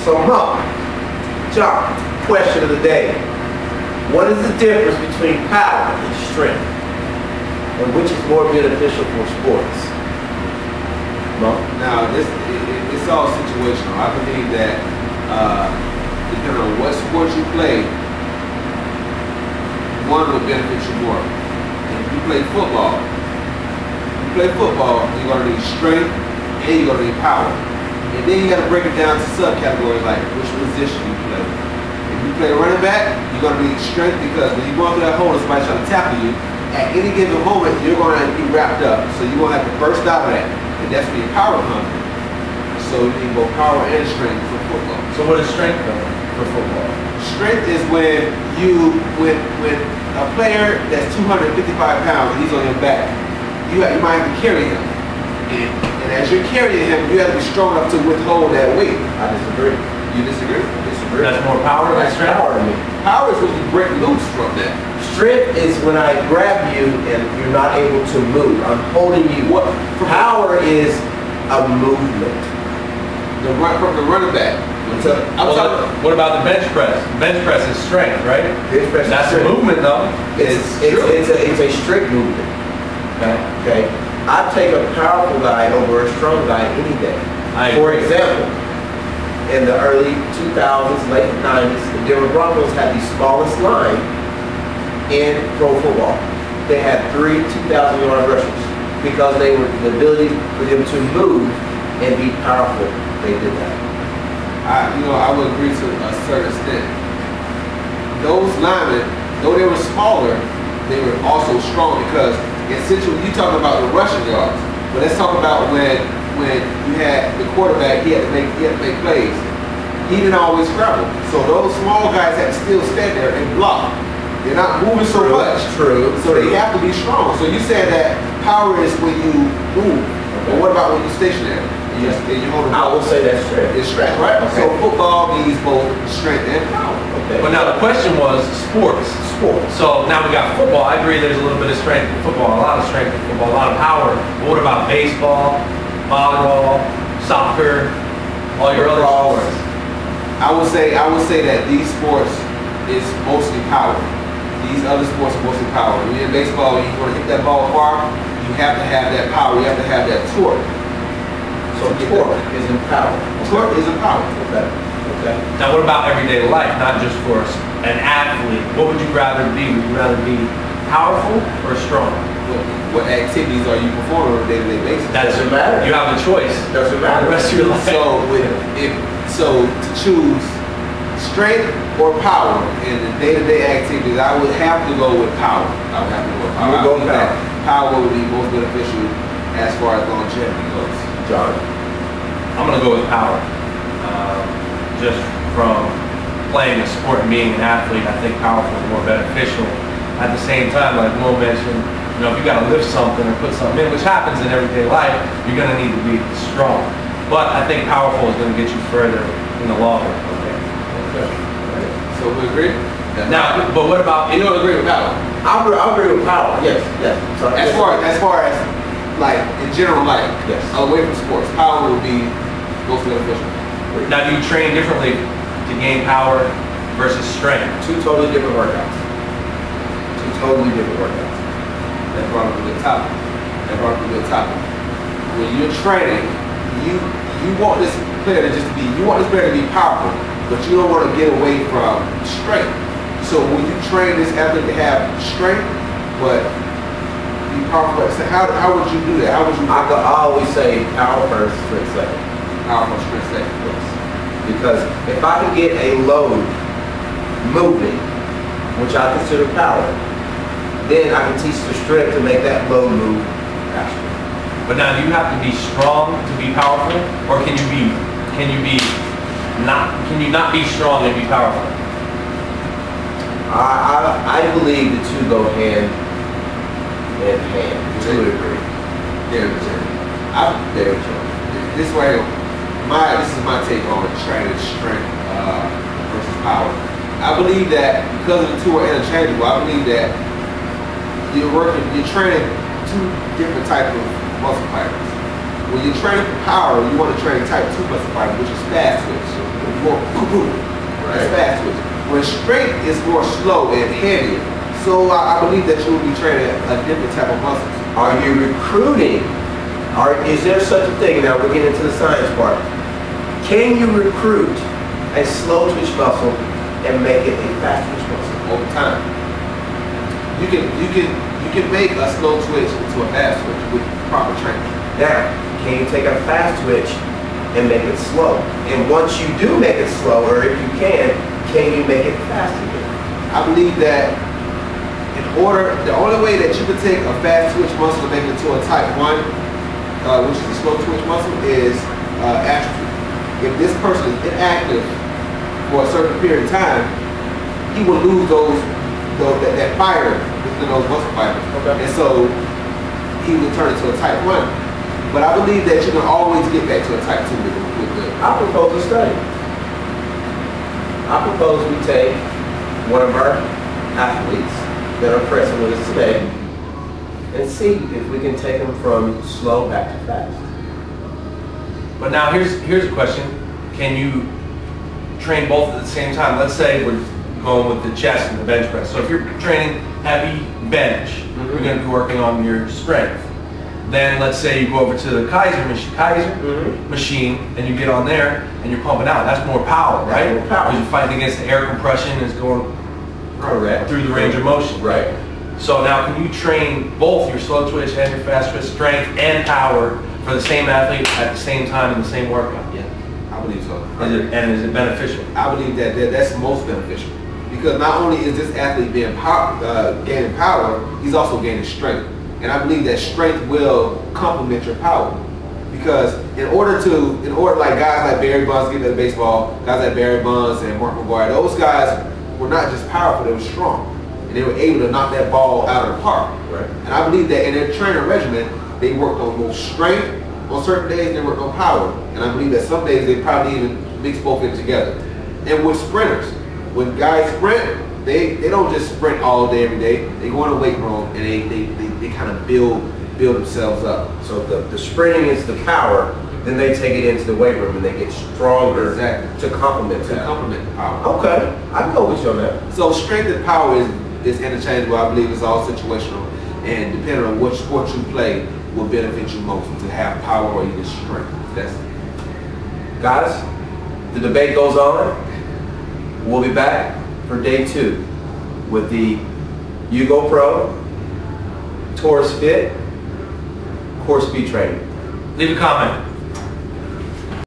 So, Mark, John, question of the day. What is the difference between power and strength? And which is more beneficial for sports? Mark? Now, it's all situational. I believe that depending on what sport you play, one will benefit you more. If you play football, you're going to need strength and you're going to need power. And then you got to break it down to subcategories like which position you play. If you play running back, you're going to need strength because when you're going through that hole and somebody's trying to tackle you, at any given moment, you're going to be wrapped up. So you're going to have to burst out of that. And that's being power hungry. So you need both power and strength for football. So what is strength though for football? Strength is when when a player that's 255 pounds and he's on your back, you might have to carry him. And as you're carrying him, you have to be strong enough to withhold that weight. I disagree. You disagree? I disagree. That's more power than strength? Power to me. Power is when you break loose from that. Strength is when I grab you and you're not able to move. I'm holding you. What power is a movement. From the running back. What about the bench press? Bench press is strength, right? Bench press That's is a movement though. It's a strict movement. Okay. I take a powerful guy over a strong guy any day. For example, in the early 2000s, late 90s, the Denver Broncos had the smallest line in pro football. They had 3 2,000-yard rushers because they were the ability for them to move and be powerful. They did that. I would agree to a certain extent. Those linemen, though they were smaller, they were also strong because essentially you talking about the rushing yards, but let's talk about when you had the quarterback, he had to make plays. He didn't always scramble, so those small guys had to still stand there and block. They're not moving so much. True. So they have to be strong. So you said that power is when you move, but what about when you're stationary? And you're holding I will say that's strength. It's strength, right? Okay. So football needs both strength and power. Okay. But now the question was sports. Sports. So now we got football. I agree there's a little bit of strength in football, a lot of strength in football, a lot of power. But what about baseball, volleyball, soccer, all your other sports? I would say that these sports is mostly power. These other sports are mostly power. When you're in baseball, you want to hit that ball far, you have to have that power, you have to have that torque. So torque is in power. Torque is in power. Okay. Now what about everyday life, not just for an athlete? What would you rather be? Would you rather be powerful or strong? What activities are you performing on a day-to-day basis? That doesn't matter. You have the choice. Doesn't matter. The rest of your life. So to choose strength or power in the day-to-day activities, I would have to go with power. I would have to go with power. You would go with power. Power would be most beneficial as far as longevity goes. John? I'm going to go with power. Just from playing a sport and being an athlete, I think powerful is more beneficial. At the same time, like Will mentioned, if you got to lift something or put something in, which happens in everyday life, you're going to need to be strong. But I think powerful is going to get you further in the long run. Okay. So we agree? Now, but what about? You don't agree with power? I agree with power. Yes. So as far as like in general life, yes. Away from sports, power would be most beneficial. Now, do you train differently to gain power versus strength? 2 totally different workouts. 2 totally different workouts. That brought up a good topic. When you're training, you want this player to be powerful, but you don't want to get away from strength. So when you train this athlete to have strength, but be powerful, so how would you do that? I always say power first, strength second. Power first, strength second. Yes. Because if I can get a load moving, which I consider power, then I can teach the strength to make that load move faster. But now, do you have to be strong to be powerful, or can you not be strong and be powerful? I believe the 2 go hand in hand. To a degree. This is my take on training strength versus power. I believe that because the 2 are interchangeable, I believe that you're training 2 different types of muscle fibers. When you're training for power, you want to train type 2 muscle fibers, which is fast twitch. more boom, Right. it's fast twitch. When strength is more slow and heavier. So I believe that you will be training a different type of muscles. Are you recruiting? Is there such a thing? Now we're getting into the science part. Can you recruit a slow twitch muscle and make it a fast twitch muscle? Over time. You can make a slow twitch into a fast twitch with proper training. Now, can you take a fast twitch and make it slow? And once you do make it slower, if you can you make it faster? I believe that the only way that you can take a fast twitch muscle and make it to a type 1, which is a slow twitch muscle, is atrophy. If this person is inactive for a certain period of time, he will lose that fire within those muscle fibers. Okay. And so he will turn into a type 1. But I believe that you can always get back to a type 2 with the. I propose a study. I propose we take one of our athletes that are present with us today and see if we can take them from slow back to fast. But now here's a question. Can you train both at the same time? Let's say we're going with the chest and the bench press. So if you're training heavy bench, you're going to be working on your strength. Then let's say you go over to the Kaiser machine and you get on there and you're pumping out. That's more power, right? More power. Because you're fighting against the air compression and it's going through the range of motion. Right. So now can you train both your slow twitch and your fast twitch strength and power for the same athlete at the same time in the same workout? Yeah, I believe so. Is it beneficial? I believe that's most beneficial. Because not only is this athlete gaining power, he's also gaining strength. And I believe that strength will complement your power. Because in order like guys like Barry Bonds getting into baseball, guys like Barry Bonds and Mark McGwire, those guys were not just powerful, they were strong. And they were able to knock that ball out of the park. Right. And I believe that in their training regimen, they worked on both strength, on certain days they worked on power. And I believe that some days they probably even mix both of them together. And with sprinters, when guys sprint, they don't just sprint all day, every day. They go in the weight room and they kind of build themselves up. So the sprinting is the power, then they take it into the weight room and they get stronger to complement To that. complement the power. Okay, I can go with you on that. So strength and power is interchangeable. I believe it's all situational. And depending on what sport you play will benefit you most to have power or either strength. Guys, the debate goes on. We'll be back for day 2 with the Yugo Pro, Taurus Fit, Core Speed Training. Leave a comment.